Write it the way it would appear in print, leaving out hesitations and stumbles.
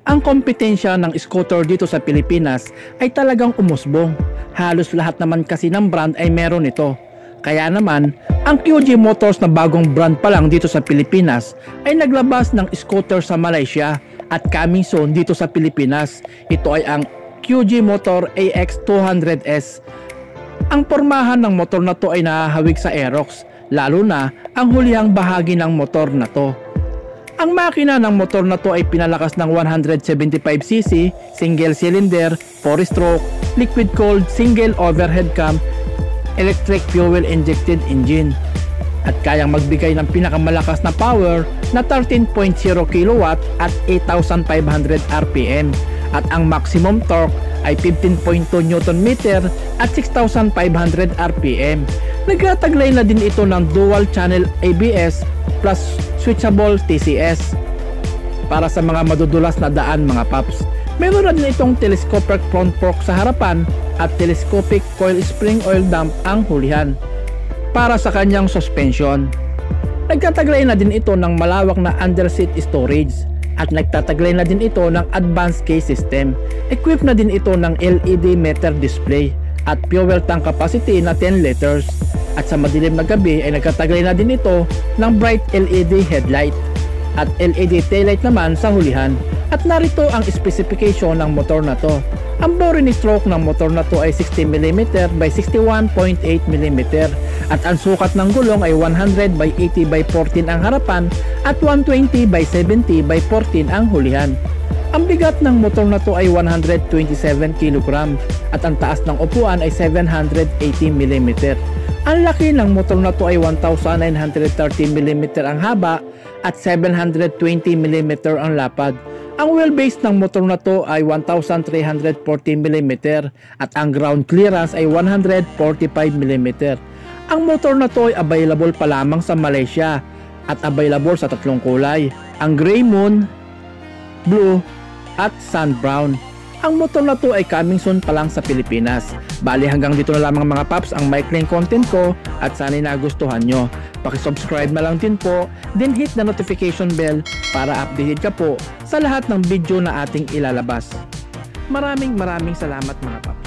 Ang kompetensya ng scooter dito sa Pilipinas ay talagang umusbong. Halos lahat naman kasi ng brand ay meron ito. Kaya naman, ang QG Motors na bagong brand pa lang dito sa Pilipinas ay naglabas ng scooter sa Malaysia at coming soon dito sa Pilipinas. Ito ay ang QG Motor AX200S. Ang pormahan ng motor na to ay nahahawig sa Aerox, lalo na ang hulihang bahagi ng motor na to. Ang makina ng motor na to ay pinalakas ng 175cc, single cylinder, 4-stroke, liquid cooled, single overhead cam, electric fuel injected engine. At kayang magbigay ng pinakamalakas na power na 13.0 kW at 8,500 RPM. At ang maximum torque ay 15.2 Nm at 6,500 RPM. Nagtataglay na din ito ng dual channel ABS plus switchable TCS para sa mga madudulas na daan mga paps. Meron na din itong telescopic front fork sa harapan at telescopic coil spring oil dump ang hulihan para sa kanyang suspension. Nagtataglay na din ito ng malawak na underseat storage at nagtataglay na din ito ng advanced case system. Equipped na din ito ng LED meter display at fuel tank capacity na 10 liters. At sa madilim na gabi ay nagtataglay na din ito ng bright LED headlight at LED taillight naman sa hulihan. At narito ang specification ng motor na to. Ang bore ni stroke ng motor na to ay 60mm by 61.8mm at ang sukat ng gulong ay 100 by 80 by 14 ang harapan at 120 by 70 by 14 ang hulihan. Ang bigat ng motor na to ay 127 kg at ang taas ng upuan ay 780mm. Ang laki ng motor na to ay 1,930mm ang haba at 720mm ang lapad. Ang wheelbase ng motor na to ay 1,340mm at ang ground clearance ay 145mm. Ang motor na to ay available pa lamang sa Malaysia at available sa tatlong kulay, ang Gray Moon, Blue at Sand Brown. Ang motor na to ay coming soon pa lang sa Pilipinas. Bali hanggang dito na lamang mga paps ang maikling content ko at sana'y nagustuhan nyo. Pakisubscribe na lang din po, then hit the notification bell para updated ka po sa lahat ng video na ating ilalabas. Maraming salamat mga paps.